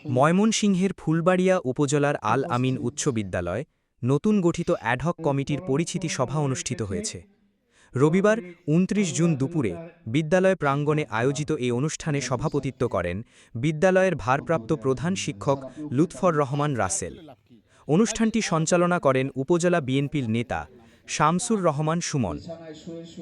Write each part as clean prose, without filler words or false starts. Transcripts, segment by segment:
ময়মনসিংহের ফুলবাড়িয়া উপজেলার আল আমিন উচ্চ বিদ্যালয় নতুন গঠিত অ্যাডহক কমিটির পরিচিতি সভা অনুষ্ঠিত হয়েছে। রবিবার ২৯ জুন দুপুরে বিদ্যালয় প্রাঙ্গণে আয়োজিত এই অনুষ্ঠানে সভাপতিত্ব করেন বিদ্যালয়ের ভারপ্রাপ্ত প্রধান শিক্ষক লুৎফর রহমান রাসেল। অনুষ্ঠানটি সঞ্চালনা করেন উপজেলা বিএনপির নেতা শামসুর রহমান সুমন।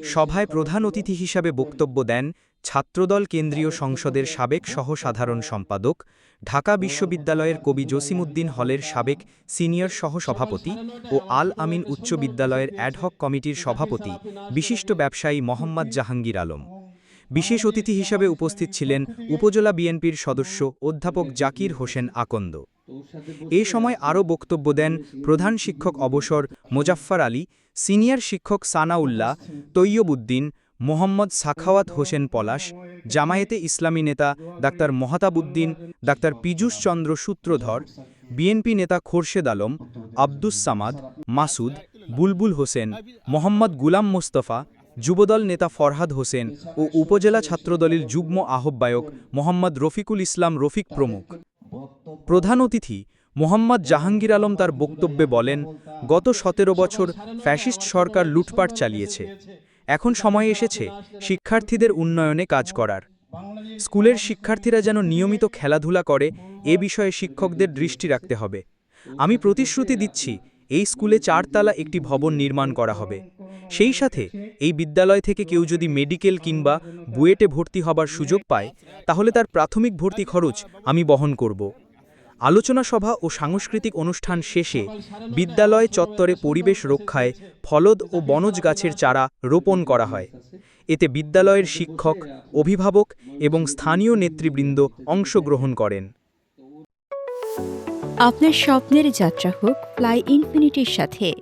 সভায় প্রধান অতিথি হিসাবে বক্তব্য দেন ছাত্রদল কেন্দ্রীয় সংসদের সাবেক সহ-সাধারণ সম্পাদক, ঢাকা বিশ্ববিদ্যালয়ের কবি জসিমউদ্দিন হলের সাবেক সিনিয়র সহ-সভাপতি ও আল আমিন উচ্চ বিদ্যালয়ের অ্যাডহক কমিটির সভাপতি বিশিষ্ট ব্যবসায়ী মোহাম্মদ জাহাঙ্গীর আলম। বিশেষ অতিথি হিসাবে উপস্থিত ছিলেন উপজেলা বিএনপির সদস্য অধ্যাপক জাকির হোসেন আকন্দ। এ সময় আরও বক্তব্য দেন প্রধান শিক্ষক অবসর মোজাফফর আলী, সিনিয়র শিক্ষক সানাউল্লাহ, তৈয়বউদ্দিন, মোহাম্মদ সাখাওয়াত হোসেন পলাশ, জামায়াতে ইসলামী নেতা ডাক্তার মহাতাবউদ্দিন, ডাক্তার পীযূষ চন্দ্র সূত্রধর, বিএনপি নেতা খোরশেদ আলম, আব্দুস সামাদ, মাসুদ, বুলবুল হোসেন, মোহাম্মদ গুলাম মোস্তফা, যুবদল নেতা ফরহাদ হোসেন ও উপজেলা ছাত্রদলের যুগ্ম আহ্বায়ক মোহাম্মদ রফিকুল ইসলাম রফিক প্রমুখ। প্রধান অতিথি মোহাম্মদ জাহাঙ্গীর আলম তার বক্তব্যে বলেন, গত ১৭ বছর ফ্যাসিস্ট সরকার লুটপাট চালিয়েছে। এখন সময় এসেছে শিক্ষার্থীদের উন্নয়নে কাজ করার। স্কুলের শিক্ষার্থীরা যেন নিয়মিত খেলাধুলা করে এ বিষয়ে শিক্ষকদের দৃষ্টি রাখতে হবে। আমি প্রতিশ্রুতি দিচ্ছি এই স্কুলে ৪ তলা একটি ভবন নির্মাণ করা হবে। সেই সাথে এই বিদ্যালয় থেকে কেউ যদি মেডিকেল কিংবা বুয়েটে ভর্তি হবার সুযোগ পায় তাহলে তার প্রাথমিক ভর্তি খরচ আমি বহন করব। আলোচনা সভা ও সাংস্কৃতিক অনুষ্ঠান শেষে বিদ্যালয় চত্বরে পরিবেশ রক্ষায় ফলদ ও বনজ গাছের চারা রোপণ করা হয়। এতে বিদ্যালয়ের শিক্ষক, অভিভাবক এবং স্থানীয় নেতৃবৃন্দ অংশগ্রহণ করেন। আপনার স্বপ্নের যাত্রা হোক ফ্লাই ইনফিনিটির সাথে।